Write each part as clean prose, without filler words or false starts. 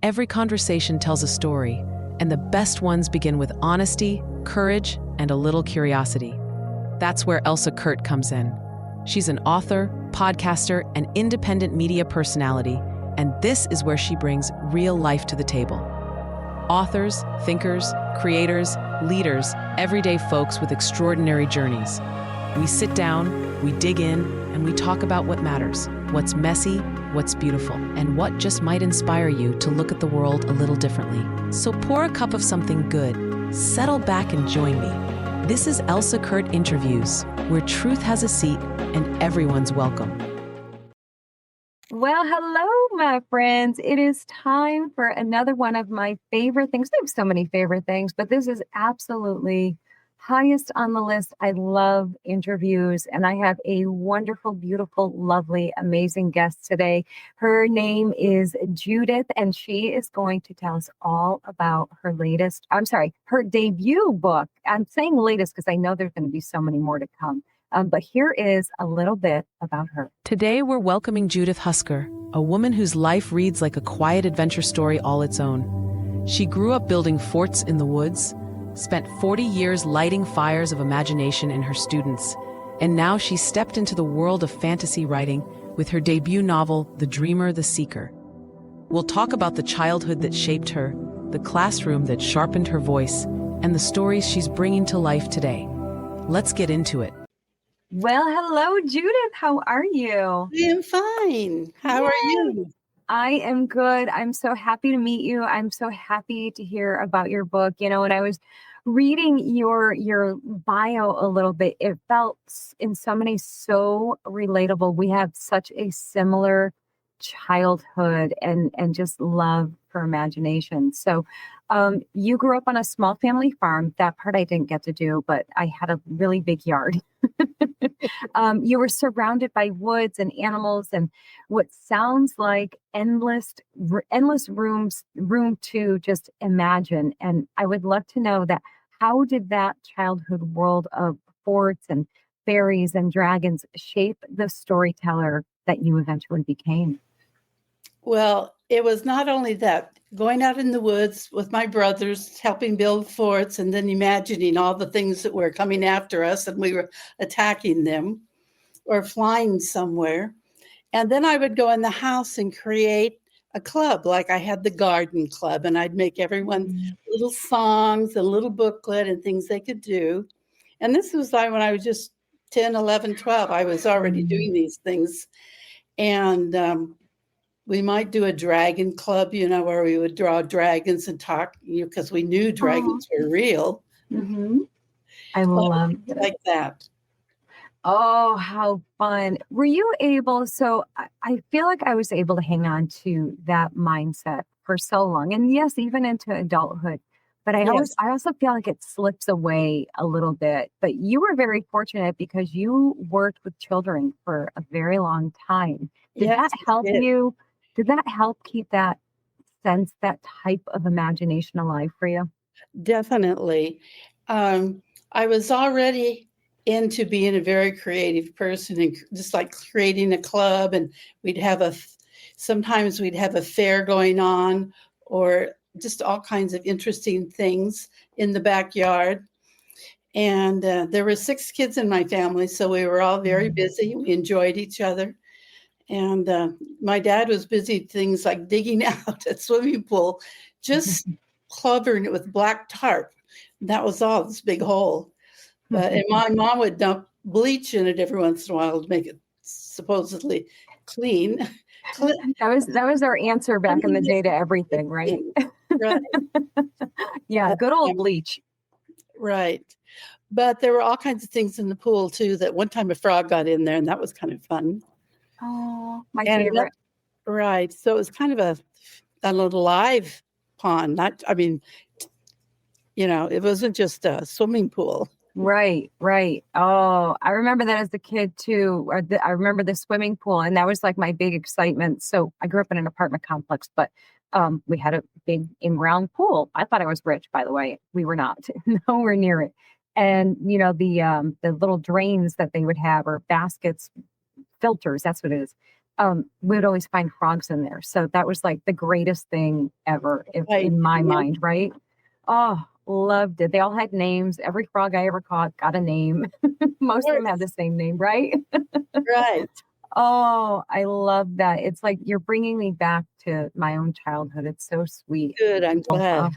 Every conversation tells a story, and the best ones begin with honesty, courage, and a little curiosity. That's where Elsa Kurt comes in. She's an author, podcaster, and independent media personality, and this is where she brings real life to the table. Authors, thinkers, creators, leaders, everyday folks with extraordinary journeys. We sit down, we dig in, and we talk about what matters, what's messy, what's beautiful, and what just might inspire you to look at the world a little differently. So pour a cup of something good, settle back and join me. This is Elsa Kurt Interviews, where truth has a seat and everyone's welcome. Well, hello, my friends. It is time for another one of my favorite things. I have so many favorite things, but this is absolutely highest on the list. I love interviews, and I have a wonderful, beautiful, lovely, amazing guest today. Her name is Judith, and she is going to tell us all about her debut book. I'm saying latest because I know there's going to be so many more to come. But here is a little bit about her. Today, we're welcoming Judith Husker, a woman whose life reads like a quiet adventure story all its own. She grew up building forts in the woods, spent 40 years lighting fires of imagination in her students, and now she stepped into the world of fantasy writing with her debut novel, The Dreamer, the Seeker. We'll talk about the childhood that shaped her, the classroom that sharpened her voice, and the stories she's bringing to life today. Let's get into it. Well, hello, Judith. How are you? I am fine. How are you? I am good. I'm so happy to meet you. I'm so happy to hear about your book. You know, when I was reading your bio a little bit, it felt in so many so relatable. We have such a similar childhood and just love for imagination. So you grew up on a small family farm. That part I didn't get to do, but I had a really big yard. You were surrounded by woods and animals and what sounds like endless room to just imagine. And I would love to know that how did that childhood world of forts and fairies and dragons shape the storyteller that you eventually became? Well, it was not only that, going out in the woods with my brothers, helping build forts, and then imagining all the things that were coming after us and we were attacking them or flying somewhere. And then I would go in the house and create a club, like I had the garden club, and I'd make everyone little songs, a little booklet and things they could do. And this was like when I was just 10, 11, 12, I was already doing these things. And we might do a dragon club, where we would draw dragons and talk, because we knew dragons were real. Mm-hmm. I love it. Like that. Oh, how fun. Were you able, so I feel like I was able to hang on to that mindset for so long. And yes, even into adulthood. But I also feel like it slips away a little bit. But you were very fortunate because you worked with children for a very long time. Did that help you? Did that help keep that sense, that type of imagination alive for you? Definitely. I was already into being a very creative person and just like creating a club, and sometimes we'd have a fair going on or just all kinds of interesting things in the backyard. And there were 6 kids in my family, so we were all very busy. We enjoyed each other. And my dad was busy things like digging out a swimming pool, just covering it with black tarp. That was all, this big hole. And my mom would dump bleach in it every once in a while to make it supposedly clean. That was our answer back in the day to everything, right? Right. Yeah, good old bleach. Right. But there were all kinds of things in the pool too, that one time a frog got in there and that was kind of fun. Oh, my favorite. Right. So it was kind of a little live pond. It wasn't just a swimming pool. Right. Oh, I remember that as a kid too. I remember the swimming pool, and that was like my big excitement. So I grew up in an apartment complex, but we had a big in-ground pool. I thought I was rich, by the way. We were not, nowhere near it. And the little drains that they would have, or baskets, filters, that's what it is. we would always find frogs in there. So that was like the greatest thing ever Right. in my Yeah. mind, right? Oh, loved it. They all had names. Every frog I ever caught got a name. Most of them had the same name, right? Right. Oh, I love that. It's like you're bringing me back to my own childhood. It's so sweet. Good. I'm glad.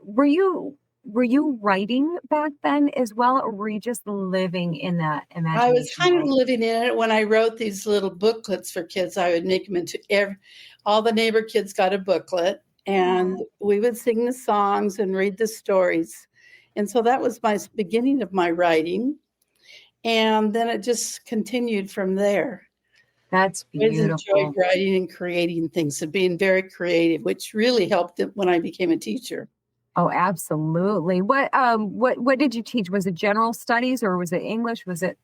Were you writing back then as well, or were you just living in that I imagination was kind of world? living in it when I wrote these little booklets for kids. I would make them into all the neighbor kids got a booklet, and we would sing the songs and read the stories. And so that was my beginning of my writing. And then it just continued from there. That's I always beautiful. enjoyed writing and creating things and being very creative, which really helped when I became a teacher. Oh, absolutely. What did you teach? Was it general studies or was it English? Was it?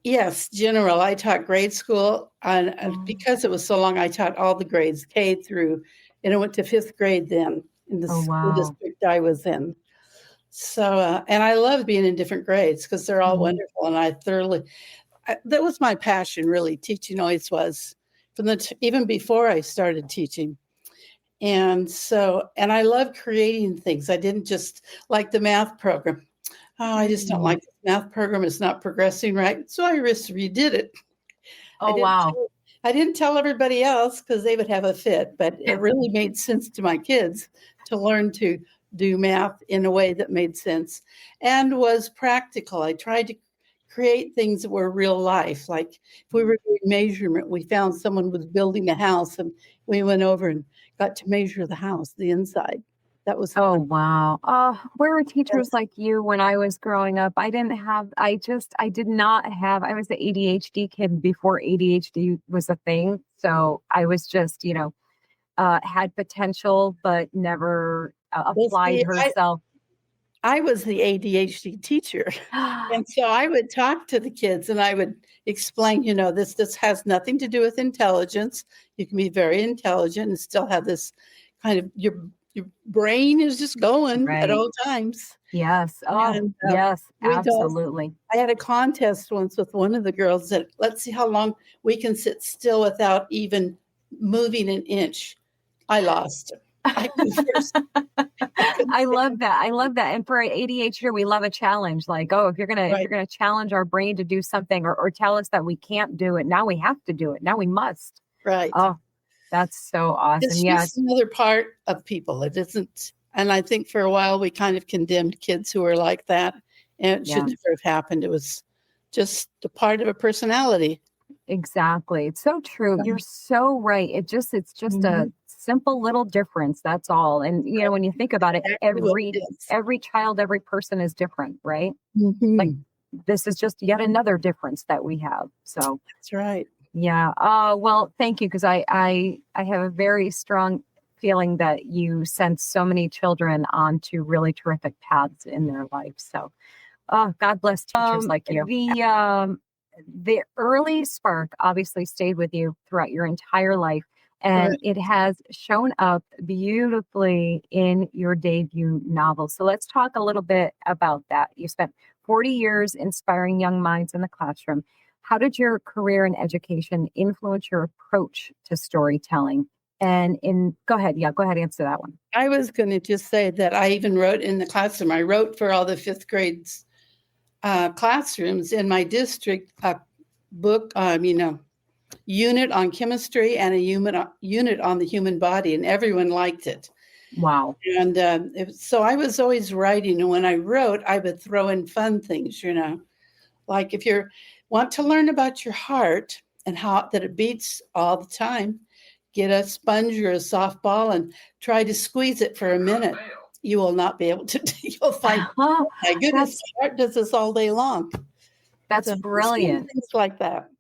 Yes, general. I taught grade school, and because it was so long, I taught all the grades, K through, and I went to 5th grade then in the Oh, school wow. district I was in. So, and I love being in different grades because they're all Mhm. wonderful, and that was my passion, really. Teaching always was, from even before I started teaching. And I love creating things. I didn't just like the math program. Oh, I just don't like this math program. It's not progressing right. So I just redid it. I Oh, didn't wow. tell, I didn't tell everybody else because they would have a fit, but it really made sense to my kids to learn to do math in a way that made sense and was practical. I tried to create things that were real life. Like if we were doing measurement, we found someone was building a house and we went over and got to measure the house, the inside. That was Oh, fun. wow. Where were teachers like you when I was growing up? I did not have, I was the ADHD kid before ADHD was a thing. So I was just, had potential, but never Well, applied see, herself. I was the ADHD teacher. And so I would talk to the kids and I would explain, this has nothing to do with intelligence. You can be very intelligent and still have this kind of your brain is just going at Right. all times. Yes. Oh, And yes, we does. absolutely. I had a contest once with one of the girls that let's see how long we can sit still without even moving an inch. I lost. I couldn't first. I couldn't I stand love that. I love that. And for ADHD, we love a challenge. Like, oh, if you're right. gonna challenge our brain to do something or tell us that we can't do it, now we have to do it. Now we must. Right. Oh, that's so awesome. It's Yeah. just another part of people. It isn't, and I think for a while we kind of condemned kids who were like that, and it should Yeah. never have happened. It was just a part of a personality. Exactly. It's so true. You're so right. It's just a Mhm. simple little difference. That's all. And when you think about it, Exactly what it is. every child, every person is different, right? Like Mhm. this is just yet another difference that we have. So That's right. yeah. Well, thank you because I have a very strong feeling that you sent so many children onto really terrific paths in their life. So God bless teachers like you. The early spark obviously stayed with you throughout your entire life, and Right. it has shown up beautifully in your debut novel. So let's talk a little bit about that. You spent 40 years inspiring young minds in the classroom. How did your career and education influence your approach to storytelling? Go ahead, answer that one. I was going to just say that I even wrote in the classroom. I wrote for all the 5th grades classrooms in my district a book, unit on chemistry and a unit on the human body, and everyone liked it. Wow. And so I was always writing, and when I wrote, I would throw in fun things, like if you want to learn about your heart and how that it beats all the time, get a sponge or a soft ball and try to squeeze it for a minute. You will not be able to. You'll find, oh my goodness, my heart does this all day long. That's So brilliant. things like that.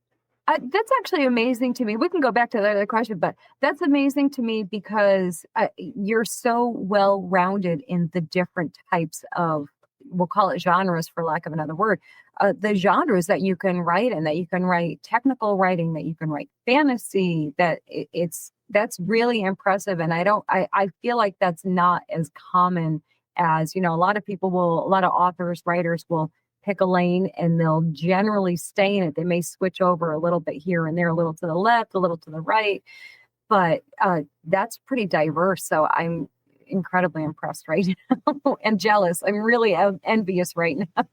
That's actually amazing to me. We can go back to the other question, but that's amazing to me because you're so well-rounded in the different types of, we'll call it genres for lack of another word, the genres that you can write in, that you can write technical writing, that you can write fantasy, that's really impressive. And I feel like that's not as common as, a lot of authors, writers will pick a lane and they'll generally stay in it. They may switch over a little bit here and there, a little to the left, a little to the right, but that's pretty diverse. So I'm incredibly impressed right now and jealous. I'm really envious right now.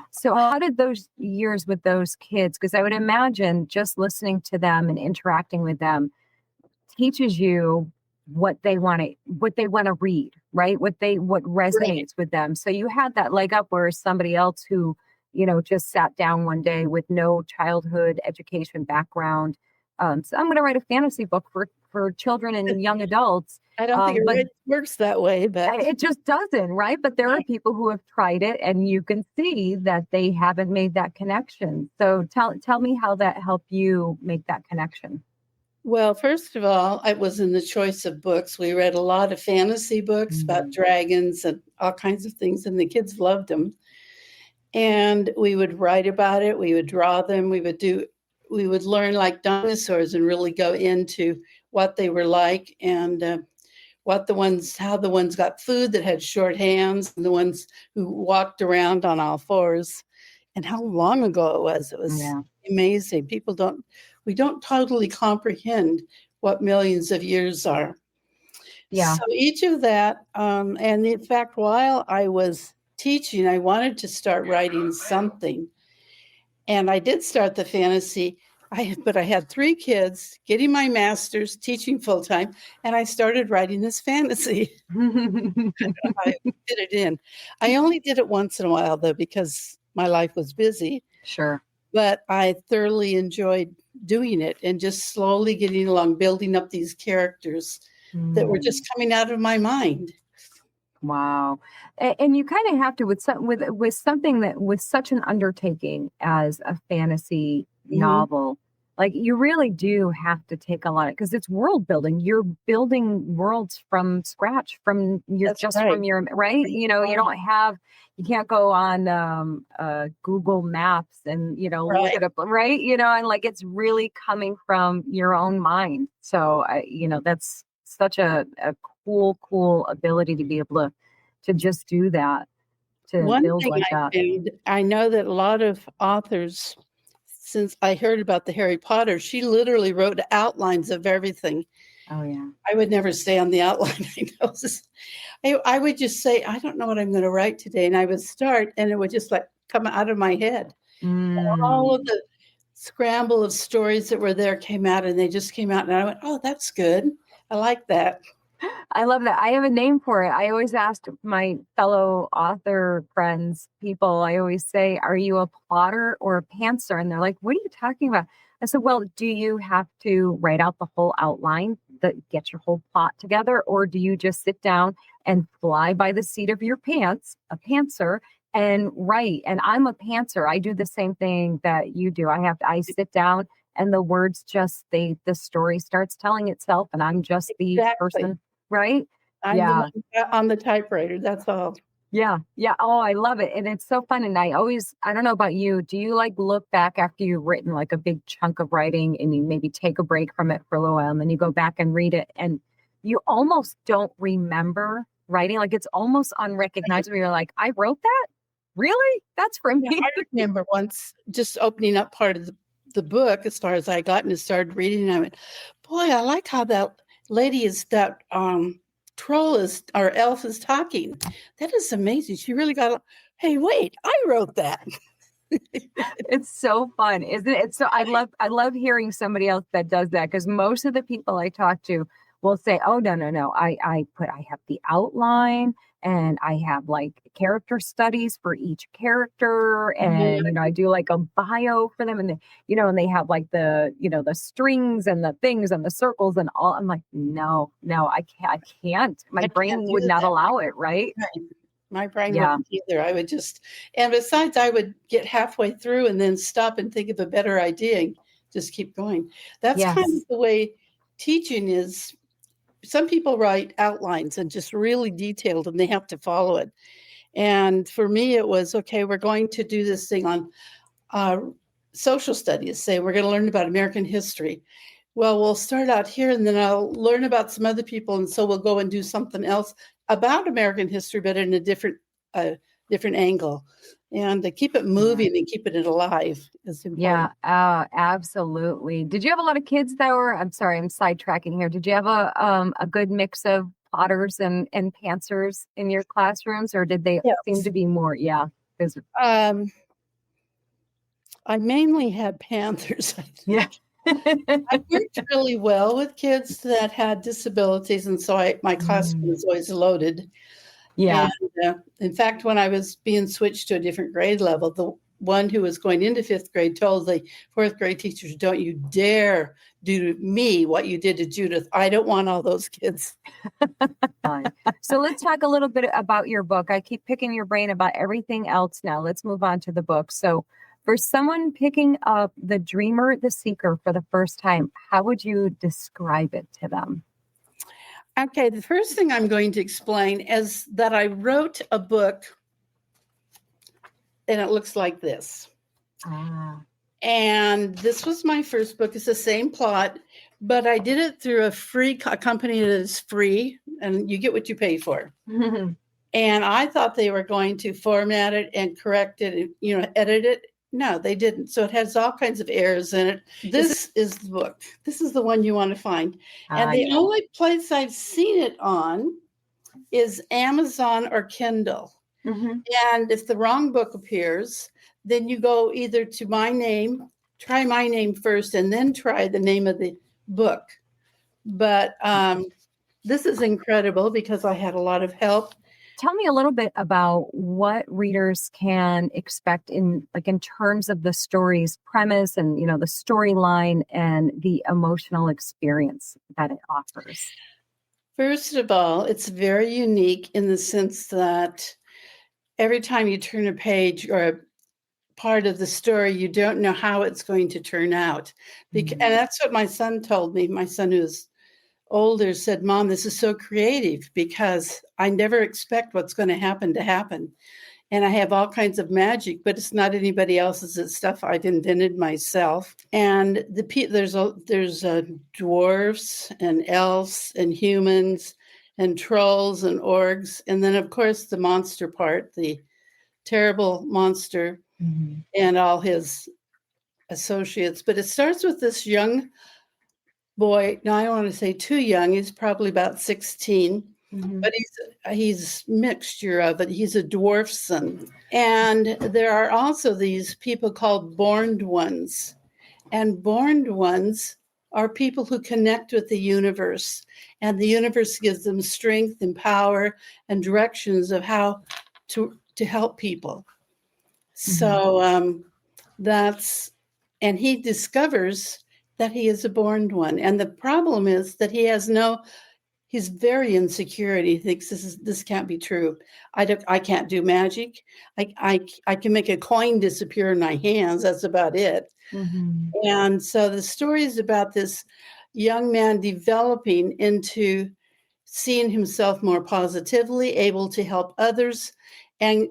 So how did those years with those kids, because I would imagine just listening to them and interacting with them teaches you what they want to read, right? What resonates with them. So you had that leg up, where somebody else who, just sat down one day with no childhood education background. So I'm going to write a fantasy book for children and young adults. I don't think it works that way, but it just doesn't, right? But there are people who have tried it, and you can see that they haven't made that connection. So tell me how that helped you make that connection. Well, first of all, I was in the choice of books. We read a lot of fantasy books about dragons and all kinds of things, and the kids loved them. And we would write about it. We would draw them. We would learn like dinosaurs and really go into what they were like, and how the ones got food that had short hands, and the ones who walked around on all fours, and how long ago it was. It was amazing. We don't totally comprehend what millions of years are. Yeah. So each of that, and in fact, while I was teaching, I wanted to start writing something. And I did start the fantasy, but I had 3 kids, getting my master's, teaching full-time, and I started writing this fantasy. I fit it in. I only did it once in a while, though, because my life was busy. Sure. But I thoroughly enjoyed doing it and just slowly getting along, building up these characters that were just coming out of my mind. Wow. And you kind of have to with something that with such an undertaking as a fantasy novel, like you really do have to take a lot of, because it's world building. You're building worlds from scratch, from your from your right. You can't go on Google Maps and look it up, right? And like it's really coming from your own mind. So that's such a cool ability to be able to just do that, to build like that. I know that a lot of authors, since I heard about the Harry Potter, she literally wrote outlines of everything. Oh yeah. I would never stay on the outline. I would just say, I don't know what I'm going to write today. And I would start and it would just like come out of my head. All of the scramble of stories that were there came out, and they just came out, and I went, oh, that's good. I like that. I love that. I have a name for it. I always ask my fellow author friends, I always say, are you a plotter or a pantser? And they're like, what are you talking about? I said, well, do you have to write out the whole outline that get your whole plot together? Or do you just sit down and fly by the seat of your pants, a pantser, and write? And I'm a pantser. I do the same thing that you do. I sit down and the words the story starts telling itself, and I'm just the person. Right? I'm the one on the typewriter. That's all. Yeah. Yeah. Oh, I love it. And it's so fun. And I don't know about you. Do you like look back after you've written like a big chunk of writing and you maybe take a break from it for a little while and then you go back and read it and you almost don't remember writing? Like it's almost unrecognizable. You're like, I wrote that? Really? That's from me. I remember once just opening up part of the book as far as I got and started reading. And I went, boy, I like how that lady troll or elf is talking. That is amazing. She really hey, wait, I wrote that. It's so fun, isn't it? So I love hearing somebody else that does that, because most of the people I talk to will say, oh, no. I have the outline and I have like character studies for each character. And, I do like a bio for them. And, and they have like the strings and the things and the circles and all. I'm like, no, I can't. My brain would not allow it. Right. My brain wouldn't either. I would and besides, I would get halfway through and then stop and think of a better idea and just keep going. That's kind of the way teaching is. Some people write outlines and just really detailed, and they have to follow it. And for me, it was, okay, we're going to do this thing on social studies. Say we're going to learn about American history. Well, we'll start out here, and then I'll learn about some other people, and so we'll go and do something else about American history, but in a different different angle. And to keep it moving and keep it alive is important. Yeah, absolutely. Did you have a lot of kids that were, I'm sorry, I'm sidetracking here. Did you have a good mix of plotters and pantsers in your classrooms, or did they seem to be more? Yeah. I mainly had panthers, I think. Yeah. I worked really well with kids that had disabilities, and so my classroom was always loaded. Yeah. And in fact, when I was being switched to a different grade level, the one who was going into 5th grade told the 4th grade teachers, "Don't you dare do to me what you did to Judith. I don't want all those kids." So let's talk a little bit about your book. I keep picking your brain about everything else now. Let's move on to the book. So for someone picking up The Dreamer, the Seeker for the first time, how would you describe it to them? Okay, the first thing I'm going to explain is that I wrote a book, and it looks like this. And this was my first book. It's the same plot, but I did it through a company that is free, and you get what you pay for. And I thought they were going to format it and correct it and, edit it. No, they didn't. So it has all kinds of errors in it. This is the book. This is the one you want to find. And the only place I've seen it on is Amazon or Kindle. And if the wrong book appears, then you go either to my name, try my name first, and then try the name of the book. But this is incredible because I had a lot of help. Tell me a little bit about what readers can expect in terms of the story's premise and, the storyline and the emotional experience that it offers. First of all, it's very unique in the sense that every time you turn a page or a part of the story, you don't know how it's going to turn out. And that's what my son told me. My son, who's older, said, "Mom, this is so creative because I never expect what's going to happen. And I have all kinds of magic, but it's not anybody else's. It's stuff I've invented myself." And there's dwarfs and elves and humans and trolls and orcs. And then, of course, the monster part, the terrible monster and all his associates. But it starts with this young boy. Now, I don't want to say too young. He's probably about 16, but he's mixture of it. He's a dwarf son. And there are also these people called borned ones. And borned ones are people who connect with the universe. And the universe gives them strength and power and directions of how to help people. So and he discovers that he is a born one. And the problem is that he's very insecure. He thinks this can't be true. I can't do magic. I can make a coin disappear in my hands. That's about it. And so the story is about this young man developing into seeing himself more positively, able to help others, and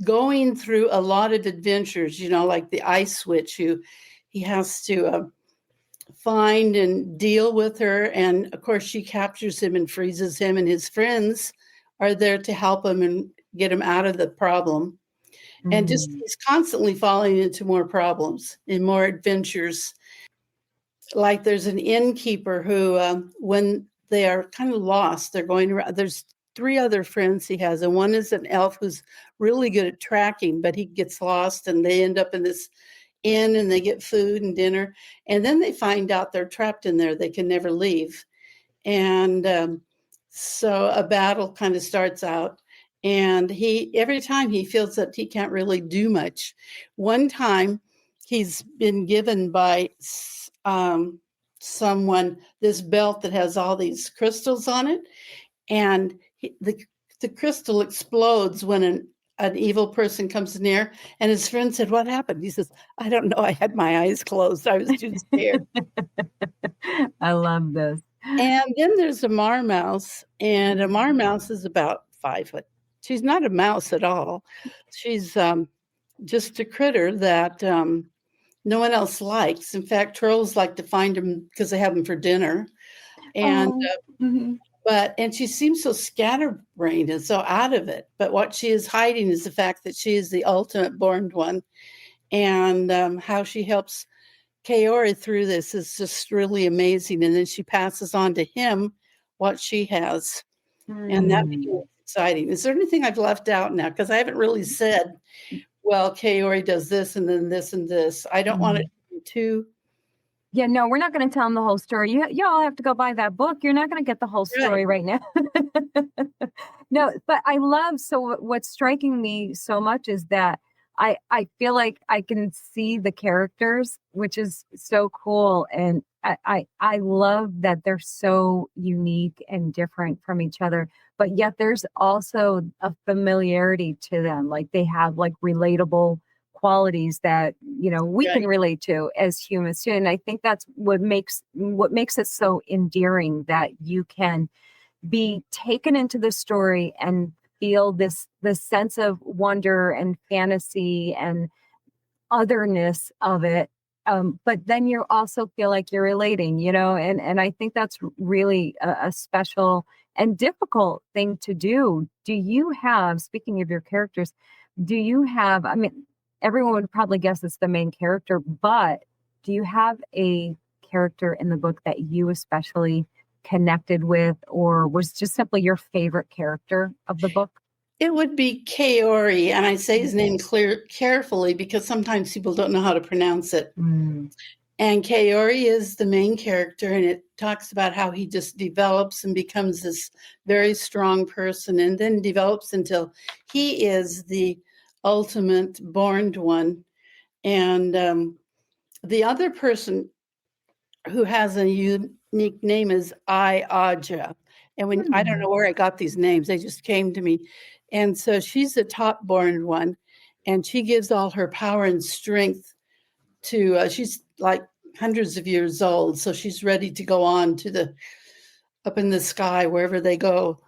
going through a lot of adventures, like the ice witch who he has to find and deal with her. And of course, she captures him and freezes him, and his friends are there to help him and get him out of the problem. And just he's constantly falling into more problems and more adventures. Like there's an innkeeper who, when they are kind of lost, they're going around. There's 3 other friends he has, and one is an elf who's really good at tracking, but he gets lost, and they end up in this inn, and they get food and dinner, and then they find out they're trapped in there. They can never leave, and so a battle kind of starts out, and every time he feels that he can't really do much. One time, he's been given by someone this belt that has all these crystals on it, and the crystal explodes when an evil person comes near, and his friend said, "What happened?" He says, "I don't know. I had my eyes closed. I was too scared." I love this. And then there's a marmouse, and a marmouse is about 5 foot. She's not a mouse at all. She's just a critter that no one else likes. In fact, trolls like to find them because they have them for dinner. And and she seems so scatterbrained and so out of it. But what she is hiding is the fact that she is the ultimate born one. And how she helps Kaori through this is just really amazing. And then she passes on to him what she has. And that becomes exciting. Is there anything I've left out now? Because I haven't really said, well, Kaori does this and then this and this. I don't want it to be too. Yeah, no, we're not going to tell them the whole story. You all have to go buy that book. You're not going to get the whole story right now. No, but I love, so what's striking me so much is that I feel like I can see the characters, which is so cool. And I love that they're so unique and different from each other, but yet there's also a familiarity to them. Like they have like relatable qualities that, you know, we can relate to as humans too. And I think that's what makes it so endearing, that you can be taken into the story and feel this sense of wonder and fantasy and otherness of it. But then you also feel like you're relating, you know, and I think that's really a special and difficult thing to do. Do you have, speaking of your characters, do you have, I mean, everyone would probably guess it's the main character, but do you have a character in the book that you especially connected with, or was just simply your favorite character of the book? It would be Kaori, and I say his name carefully because sometimes people don't know how to pronounce it. And Kaori is the main character, and it talks about how he just develops and becomes this very strong person, and then develops until he is the ultimate born one. And the other person who has a unique name is Aja. And when I don't know where I got these names, they just came to me. And so she's the top born one, and she gives all her power and strength to, she's like hundreds of years old. So she's ready to go on to up in the sky, wherever they go.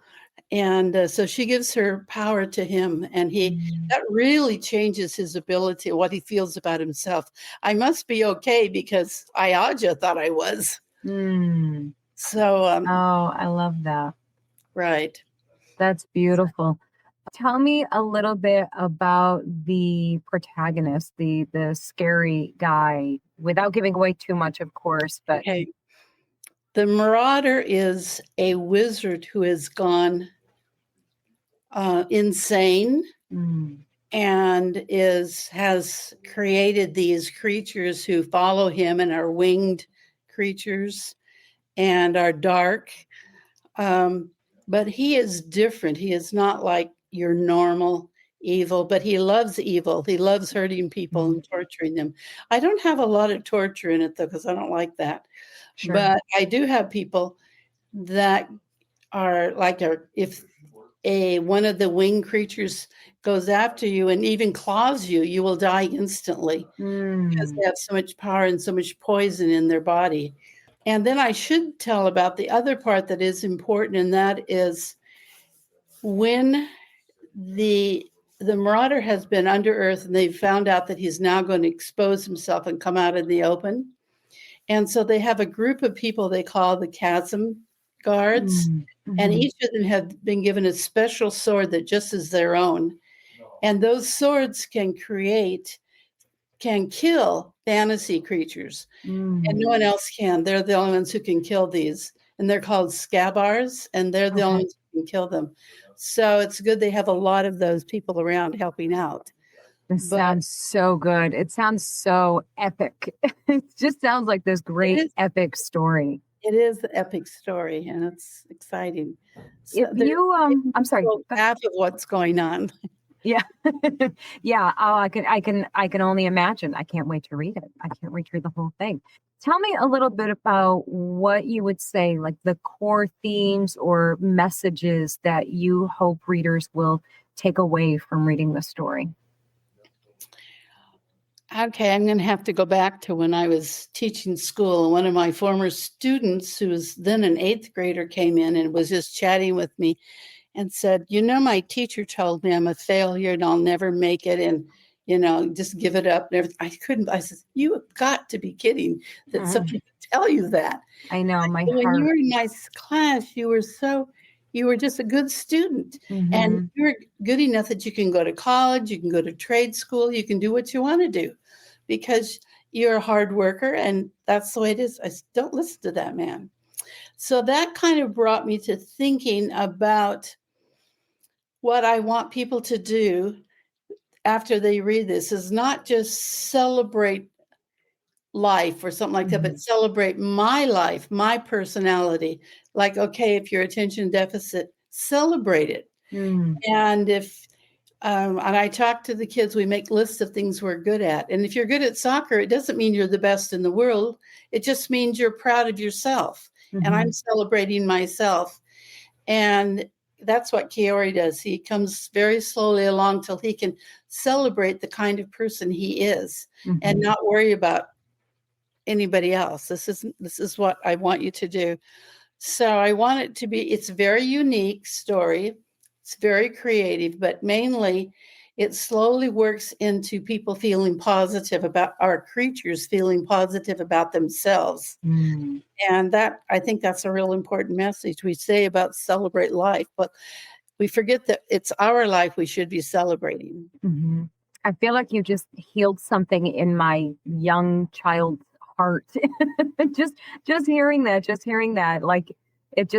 And so she gives her power to him, and that really changes his ability, what he feels about himself. I must be okay because Ayaja thought I was. So, oh, I love that. Right. That's beautiful. Tell me a little bit about the protagonist, the scary guy, without giving away too much, of course. But okay. The Marauder is a wizard who has gone insane and has created these creatures who follow him and are winged creatures and are dark. But he is different. He is not like your normal evil, but he loves evil. He loves hurting people and torturing them. I don't have a lot of torture in it, though, because I don't like that. Sure. But I do have people that are like, if one of the winged creatures goes after you and even claws you, you will die instantly because they have so much power and so much poison in their body. And then I should tell about the other part that is important, and that is when the Marauder has been under earth and they've found out that he's now going to expose himself and come out in the open. And so they have a group of people they call the chasm guards, and each of them have been given a special sword that just is their own. And those swords can kill fantasy creatures, and no one else can. They're the only ones who can kill these, and they're called scabars, and they're the only ones who can kill them. So it's good they have a lot of those people around helping out. This sounds so good. It sounds so epic. It just sounds like this great epic story. It is the epic story, and it's exciting. So if you, I'm sorry, half of what's going on. Yeah. Yeah. Oh, I can only imagine. I can't wait to read it. I can't wait to read the whole thing. Tell me a little bit about what you would say, like the core themes or messages that you hope readers will take away from reading the story. Okay, I'm going to have to go back to when I was teaching school. One of my former students, who was then an 8th grader, came in and was just chatting with me and said, my teacher told me I'm a failure and I'll never make it, and, just give it up. And everything. I said, you have got to be kidding that somebody tell you that. I know my When you heart. were in my class, you were just a good student, and Mhm. you were good enough that you can go to college, you can go to trade school, you can do what you want to do because you're a hard worker, and that's the way it is. Don't listen to that man. So that kind of brought me to thinking about what I want people to do after they read this is not just celebrate life or something like that, but celebrate my life, my personality. Like, okay, if you're attention deficit, celebrate it. Mm. And and I talk to the kids, we make lists of things we're good at. And if you're good at soccer, it doesn't mean you're the best in the world. It just means you're proud of yourself. And I'm celebrating myself. And that's what Kaori does. He comes very slowly along till he can celebrate the kind of person he is and not worry about anybody else. This is what I want you to do. So I want it to be, it's a very unique story. It's very creative, but mainly it slowly works into people feeling positive about our creatures, feeling positive about themselves. Mm. And that, I think that's a real important message we say about celebrate life, but we forget that it's our life we should be celebrating. Mm-hmm. I feel like you just healed something in my young child's heart. just hearing that, like it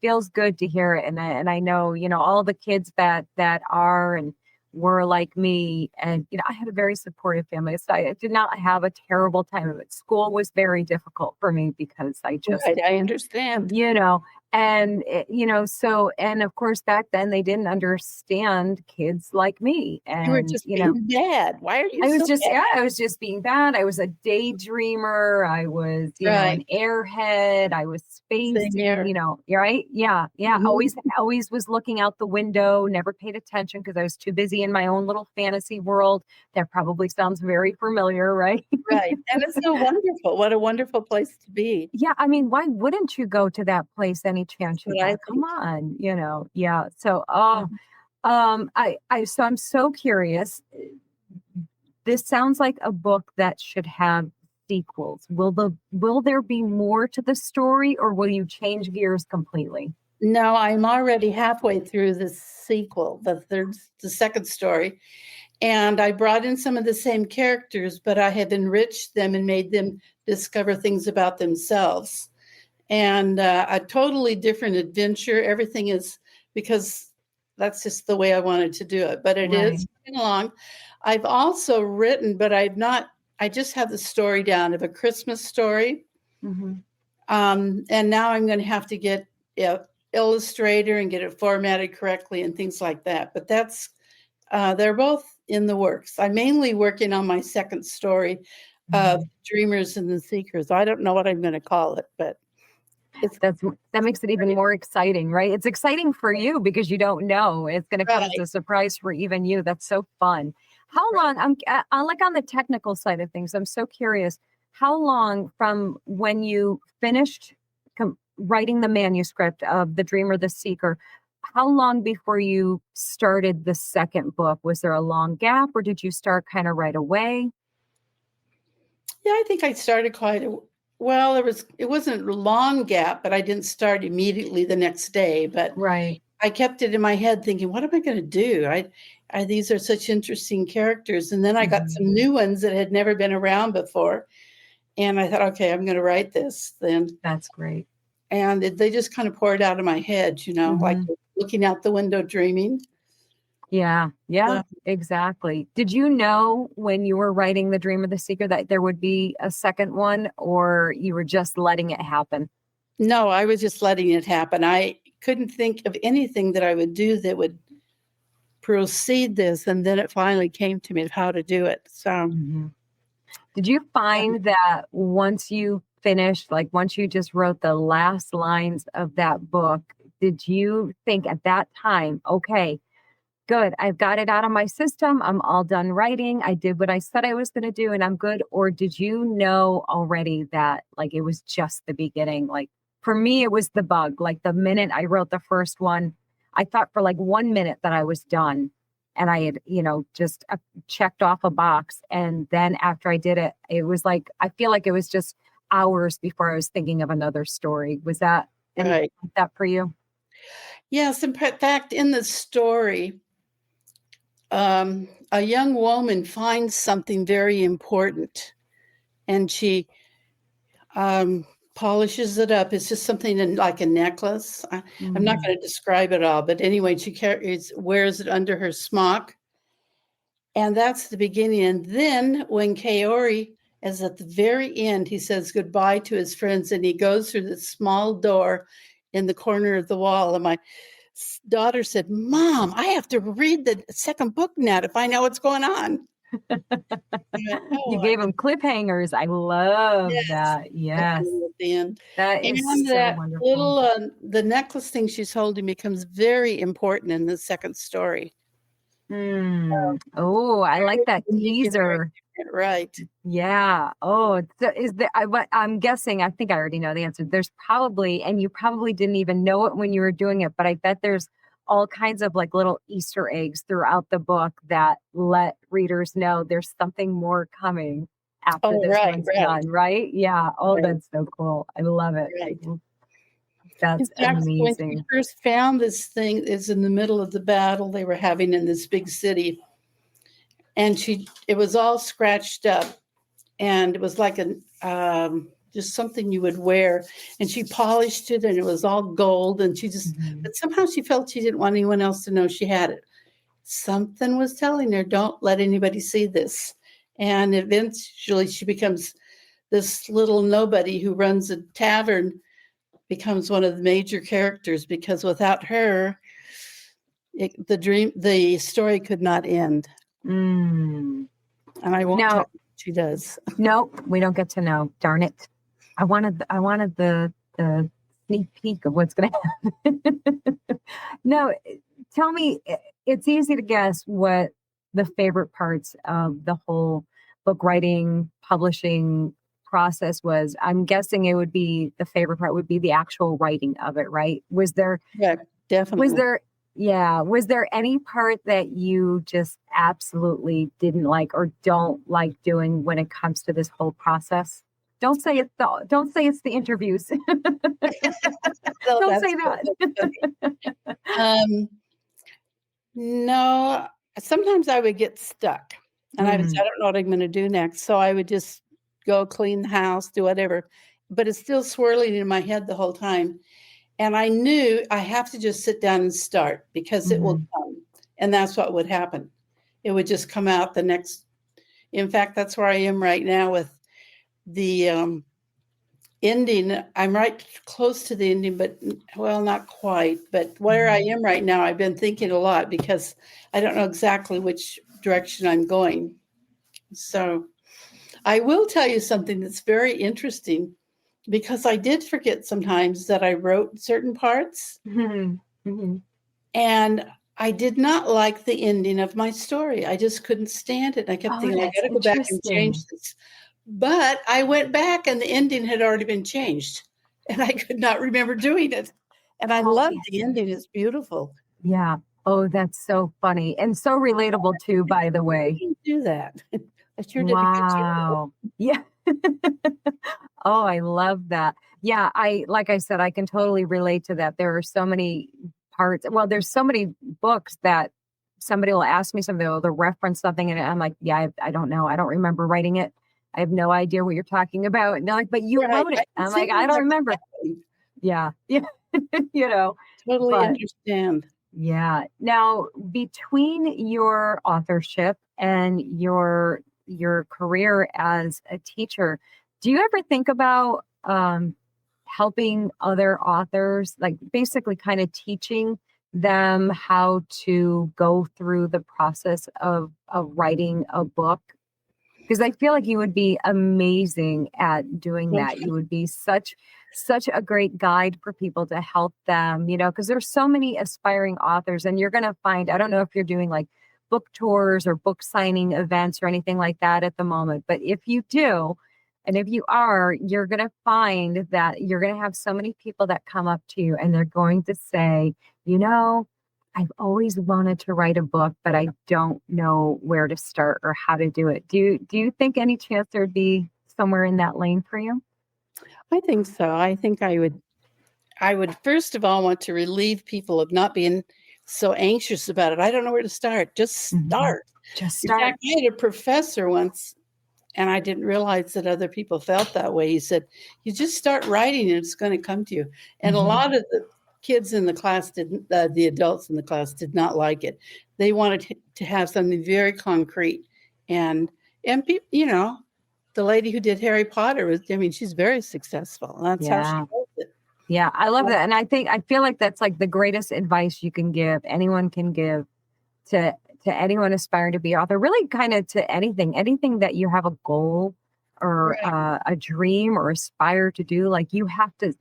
feels good to hear it. And I know, all the kids that are and were like me, and I had a very supportive family. So I did not have a terrible time of it. School was very difficult for me because I just Right, I understand. And and of course back then they didn't understand kids like me. You were And just being bad. Why are you I was so just, bad? yeah, I was just being bad. I was a daydreamer. I was, Right. an airhead. I was space, Same here. you're right. Yeah. Yeah. Mhm. Always was looking out the window, never paid attention because I was too busy in my own little fantasy world. That probably sounds very familiar, right? Right. And it's so wonderful. What a wonderful place to be. Yeah, I mean, why wouldn't you go to that place any chance you But I got? Come think on, yeah. So, Mhm. so I'm so curious. This sounds like a book that should have sequels. Will there be more to the story, or will you change gears completely? No, I'm already halfway through the sequel, the second story. And I brought in some of the same characters, but I have enriched them and made them discover things about themselves. And a totally different adventure. Everything is because that's just the way I wanted to do it. But it Right. is coming along. I've also written, but I just have the story down of a Christmas story. Mm-hmm. And now I'm going to have to get Illustrator and get it formatted correctly and things like that. But they're both in the works. I'm mainly working on my second story of Dreamers and the Seekers. I don't know what I'm going to call it, but That makes it even more exciting, right? It's exciting for you because you don't know. It's going to come as right. a surprise for even you. That's so fun. How long? I like on the technical side of things. I'm so curious. How long from when you finished writing the manuscript of The Dreamer, the Seeker? How long before you started the second book? Was there a long gap, or did you start kind of right away? Yeah, I think I started well. It wasn't a long gap, but I didn't start immediately the next day. But Right. I kept it in my head thinking, what am I going to do? These are such interesting characters. And then I got some new ones that had never been around before. And I thought, okay, I'm going to write this then. That's great. And they just kind of poured out of my head, like looking out the window dreaming. Yeah, Uh, exactly. Did you know when you were writing The Dream of the Seeker that there would be a second one, or you were just letting it happen? no, I was just letting it happen. I couldn't think of anything that I would do that would proceed this. And then it finally came to me of how to do it. So, Did you find that once you finished, like once you just wrote the last lines of that book, did you think at that time, okay, good, I've got it out of my system. I'm all done writing. I did what I said I was going to do and I'm good? Or did you know already that like it was just the beginning? Like for me, it was the bug. Like the minute I wrote the first one, I thought for like 1 minute that I was done. And I had, just checked off a box. And then after I did it, it was like, I feel like it was just, hours before I was thinking of another story. Was that anything Right. like that for you? Yes. In fact, in the story, a young woman finds something very important, and she polishes it up. It's just something like a necklace. I'm not going to describe it all, but anyway, she wears it under her smock. And that's the beginning. And then when Kaori is at the very end, he says goodbye to his friends, and he goes through this small door in the corner of the wall. And my daughter said, "Mom, I have to read the second book now to find out what's going on." You gave him cliffhangers. I love that. Yes. At the end. That is And so that wonderful. little, the necklace thing she's holding becomes very important in the second story. Oh, I like that teaser. Right. Yeah. Oh, so I'm guessing, I think I already know the answer. There's probably, and you probably didn't even know it when you were doing it, but I bet there's all kinds of like little Easter eggs throughout the book that let readers know there's something more coming after this one's done, right? Yeah. Oh, that's so cool. I love it. Right. That's amazing. When she first found this thing, is in the middle of the battle they were having in this big city. And it was all scratched up, and it was like just something you would wear. And she polished it, and it was all gold. And she just, but somehow she felt she didn't want anyone else to know she had it. Something was telling her, don't let anybody see this. And eventually she becomes this little nobody who runs a tavern, becomes one of the major characters, because without her, the story could not end. And I won't tell you what she does. Nope, we don't get to know. Darn it! I wanted the sneak peek of what's going to happen. No, tell me. It's easy to guess what the favorite parts of the whole book writing, publishing process was. I'm guessing it would be the favorite part would be the actual writing of it, right? Was there? Yeah, definitely. Was there any part that you just absolutely didn't like or don't like doing when it comes to this whole process? Don't say it's the interviews. Don't say that. No, sometimes I would get stuck, and I don't know what I'm going to do next. So I would just go clean the house, do whatever, but it's still swirling in my head the whole time. And I knew I have to just sit down and start, because it will come. And that's what would happen. It would just come out the next. In fact, that's where I am right now with the ending. I'm right close to the ending, but not quite. But where I am right now, I've been thinking a lot, because I don't know exactly which direction I'm going. So I will tell you something that's very interesting, because I did forget sometimes that I wrote certain parts. And I did not like the ending of my story. I just couldn't stand it. I kept thinking, I got to go back and change this. But I went back, and the ending had already been changed, and I could not remember doing it. And I love the ending. It's beautiful. Yeah. Oh, that's so funny and so relatable too, by the way. You do that. I sure did a good job. Yeah. Oh, I love that. Yeah, like I said, I can totally relate to that. There are so many parts. Well, there's so many books that somebody will ask me something, they'll reference something, and I'm like, yeah, I don't know. I don't remember writing it. I have no idea what you're talking about. And they're like, but you wrote it. I'm like, I don't remember. Yeah. Yeah. Totally understand. Yeah. Now, between your authorship and your career as a teacher, do you ever think about helping other authors, like basically kind of teaching them how to go through the process of writing a book? Because I feel like you would be amazing at doing that. You would be such a great guide for people to help them, because there's so many aspiring authors, and you're going to find, I don't know if you're doing like book tours or book signing events or anything like that at the moment, but if you do, and if you are, you're going to find that you're going to have so many people that come up to you and they're going to say, I've always wanted to write a book, but I don't know where to start or how to do it. Do you think any chance there'd be somewhere in that lane for you? I think so. I think I would first of all want to relieve people of not being so anxious about it. I don't know where to start. Just start. Just In start. fact, I had a professor once, and I didn't realize that other people felt that way. He said, you just start writing and it's going to come to you. And a lot of the kids in the class didn't, the adults in the class did not like it. They wanted to have something very concrete. And people, the lady who did Harry Potter she's very successful. And that's how she wrote it. Yeah, I love that. And I feel like that's like the greatest advice you can give, anyone can give to anyone aspiring to be author, really kind of to anything that you have a goal or a dream or aspire to do. Like you have to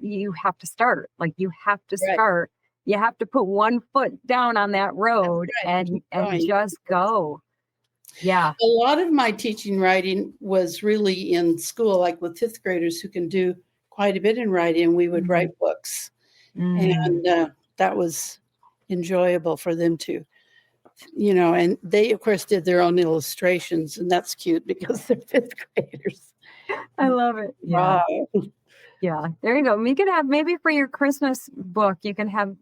start, like you have to start, you have to put one foot down on that road and just go. Yeah. A lot of my teaching writing was really in school, like with fifth graders who can do quite a bit in writing. We would write books and that was enjoyable for them too. And they, of course, did their own illustrations, and that's cute because they're fifth graders. I love it. Yeah. Wow. Yeah. There you go. We could have, maybe for your Christmas book, you can have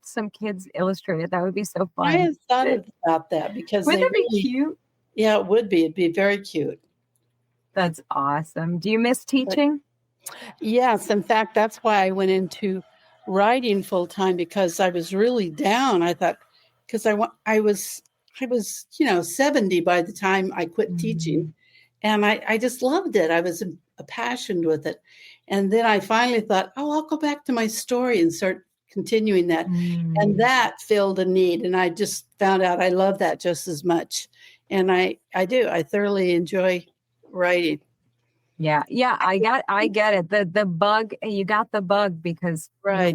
some kids illustrate it. That would be so fun. I had thought about that because wouldn't it be cute? Yeah, it would be. It'd be very cute. That's awesome. Do you miss teaching? Yes. In fact, that's why I went into writing full time, because I was really down. I thought, because I was 70 by the time I quit teaching, and I just loved it. I was passionate with it, and then I finally thought, I'll go back to my story and start continuing that, and that filled a need. And I just found out I love that just as much, and I do. I thoroughly enjoy writing. Yeah. I get it. The bug, you got the bug because you're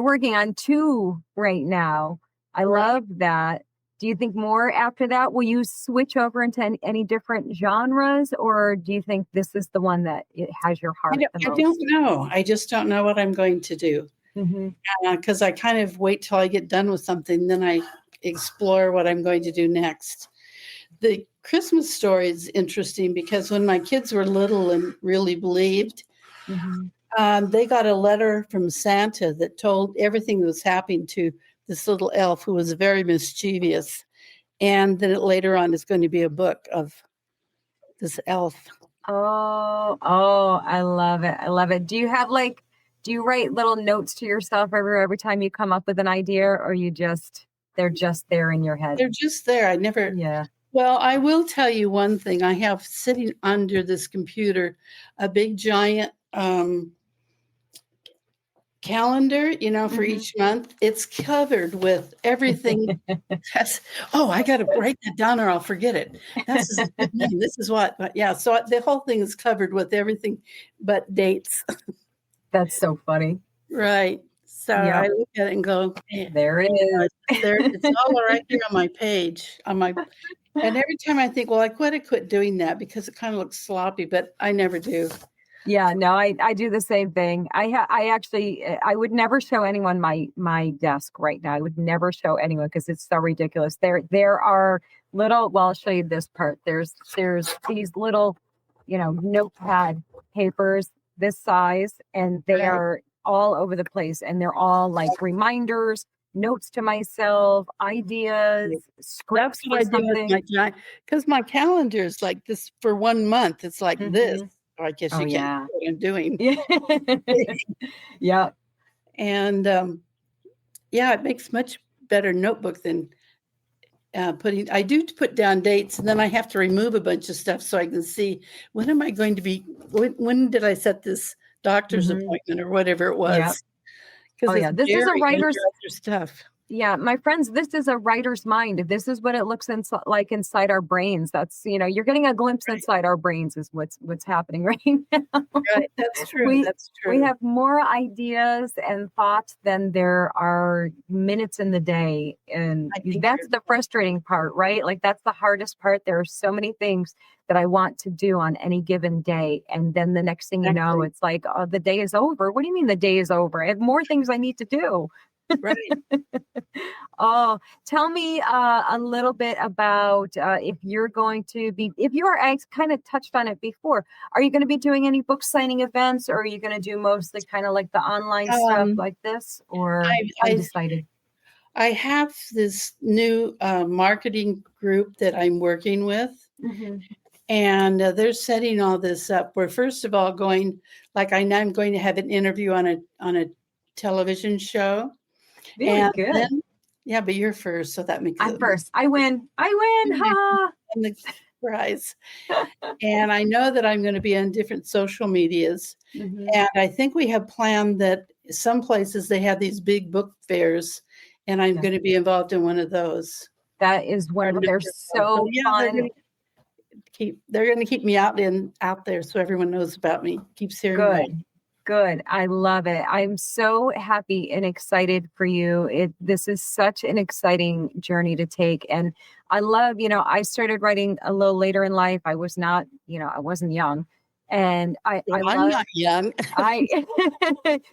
working on 2 right now. I love that. Do you think more after that? Will you switch over into any different genres, or do you think this is the one that it has your heart? I don't know. I just don't know what I'm going to do. Because I kind of wait till I get done with something, then I explore what I'm going to do next. The Christmas story is interesting because when my kids were little and really believed, they got a letter from Santa that told everything that was happening to this little elf who was very mischievous. And then later on is going to be a book of this elf. Oh, I love it. I love it. Do you write little notes to yourself every time you come up with an idea, or they're just there in your head? They're just there. I never. Yeah. Well, I will tell you one thing. I have sitting under this computer a big giant calendar, for each month. It's covered with everything. I got to write that down or I'll forget it. This is what, but yeah. So the whole thing is covered with everything but dates. That's so funny. Right. So I look at it and go, there it is. It's all right here on my page, and every time I think, well, I quit doing that because it kind of looks sloppy, but I never do. Yeah, no, I do the same thing. I would never show anyone my desk right now. I would never show anyone because it's so ridiculous. There are little, well, I'll show you this part. There's these little, notepad papers this size, and they are all over the place, and they're all like reminders, notes to myself, ideas, scripts. That's what I do because my calendar is like this for 1 month. It's like this. I guess you can't know what I'm doing. Yeah. And it makes much better notebook than I do put down dates, and then I have to remove a bunch of stuff so I can see when am I going to be, when did I set this doctor's appointment or whatever it was. Yep. This is a writer's stuff. Yeah, my friends, this is a writer's mind. This is what it looks like inside our brains. That's, you're getting a glimpse inside our brains is what's happening right now. Right, that's true. That's true. We have more ideas and thoughts than there are minutes in the day. And that's the frustrating part, right? Like that's the hardest part. There are so many things that I want to do on any given day. And then the next thing you know, it's like, oh, the day is over. What do you mean the day is over? I have more things I need to do. Right. Oh, tell me a little bit about if you're going to be, if you are, I kind of touched on it before. Are you going to be doing any book signing events, or are you going to do mostly kind of like the online stuff like this, or undecided? I have this new marketing group that I'm working with. Mm-hmm. And they're setting all this up. We're first of all going, like I'm going to have an interview on a television show. Very and good. Then, yeah, but you're first, so that makes I'm first. I win. Ha! And the prize. And I know that I'm going to be on different social medias. Mm-hmm. And I think we have planned that some places they have these big book fairs, and I'm going to be involved in one of those. That is wonderful. They're so fun. They're going to keep me out there so everyone knows about me. Keeps hearing Good. I love it. I'm so happy and excited for you. This is such an exciting journey to take. And I love, I started writing a little later in life. I was not, I wasn't young. And I'm not young.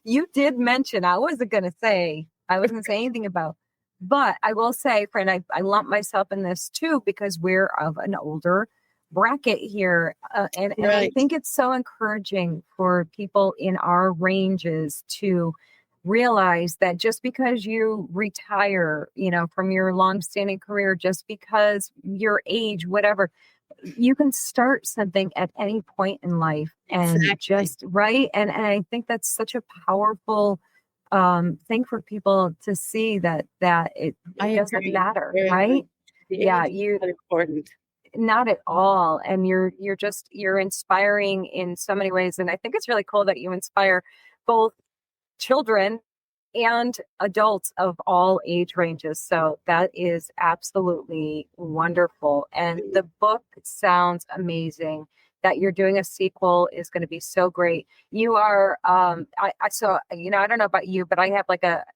You did mention, I wasn't going to say anything about, but I will say, friend, I lump myself in this too, because we're of an older bracket here. And I think it's so encouraging for people in our ranges to realize that just because you retire, from your longstanding career, just because your age, whatever, you can start something at any point in life and just And I think that's such a powerful thing for people to see that it doesn't matter, right? Yeah, not important. Not at all. And you're inspiring in so many ways. And I think it's really cool that you inspire both children and adults of all age ranges. So that is absolutely wonderful. And the book sounds amazing. That you're doing a sequel is going to be so great. You are, I don't know about you, but I have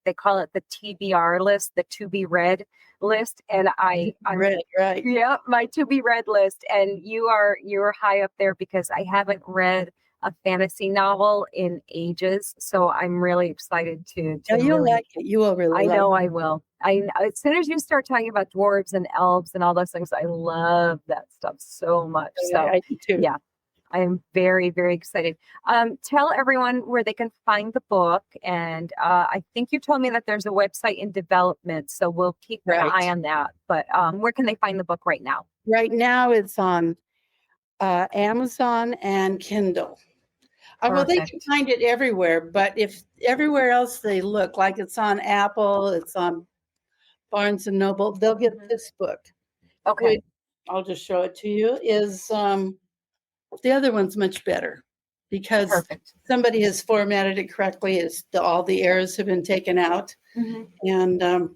they call it the TBR list, the to be read list. And I'm read, right. Yeah, my to be read list. And you're high up there because I haven't read a fantasy novel in ages. So I'm really excited to you'll like it. You will really I know I will. As soon as you start talking about dwarves and elves and all those things, I love that stuff so much. So I do too. Yeah, I am very, very excited. Tell everyone where they can find the book. And I think you told me that there's a website in development, so we'll keep an eye on that. But where can they find the book right now? Right now it's on Amazon and Kindle. Well, they can find it everywhere, but if everywhere else they look, like it's on Apple, it's on Barnes and Noble, they'll get this book. Okay. Which, I'll just show it to you, is the other one's much better because somebody has formatted it correctly. All the errors have been taken out. Mm-hmm. And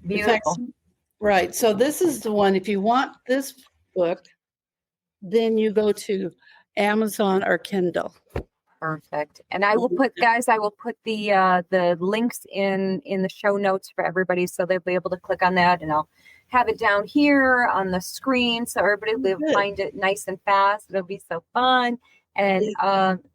beautiful. Right. So this is the one. If you want this book, then you go to Amazon or Kindle. Perfect. And I will put the links in the show notes for everybody, so they'll be able to click on that, and I'll have it down here on the screen so everybody will find it nice and fast. It'll be so fun. And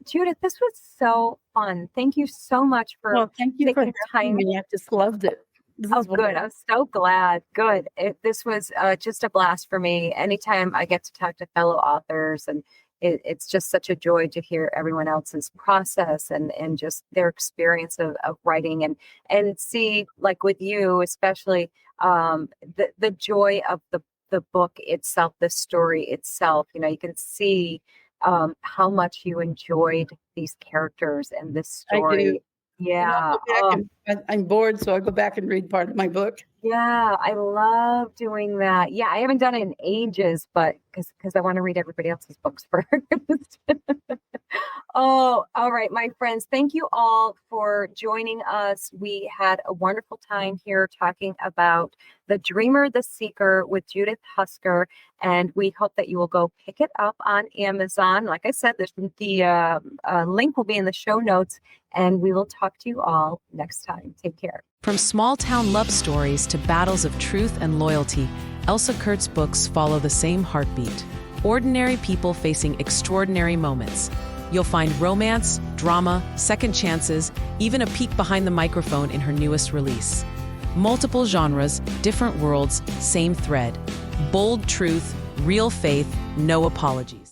Judith, this was so fun. Thank you so much for thank you for having me. I just loved it. Good. I'm so glad. Good. This was just a blast for me. Anytime I get to talk to fellow authors, and it's just such a joy to hear everyone else's process and just their experience of writing and see, like with you, especially the joy of the book itself, the story itself. You can see how much you enjoyed these characters and this story. I do. Yeah. I'm bored, so I go back and read part of my book. Yeah, I love doing that. Yeah, I haven't done it in ages, but because I want to read everybody else's books first. Oh, all right, my friends. Thank you all for joining us. We had a wonderful time here talking about The Dreamer, the Seeker with Judith Husker, and we hope that you will go pick it up on Amazon. Like I said, the link will be in the show notes, and we will talk to you all next time. Take care. From small-town love stories to battles of truth and loyalty, Elsa Kurt's books follow the same heartbeat. Ordinary people facing extraordinary moments. You'll find romance, drama, second chances, even a peek behind the microphone in her newest release. Multiple genres, different worlds, same thread. Bold truth, real faith, no apologies.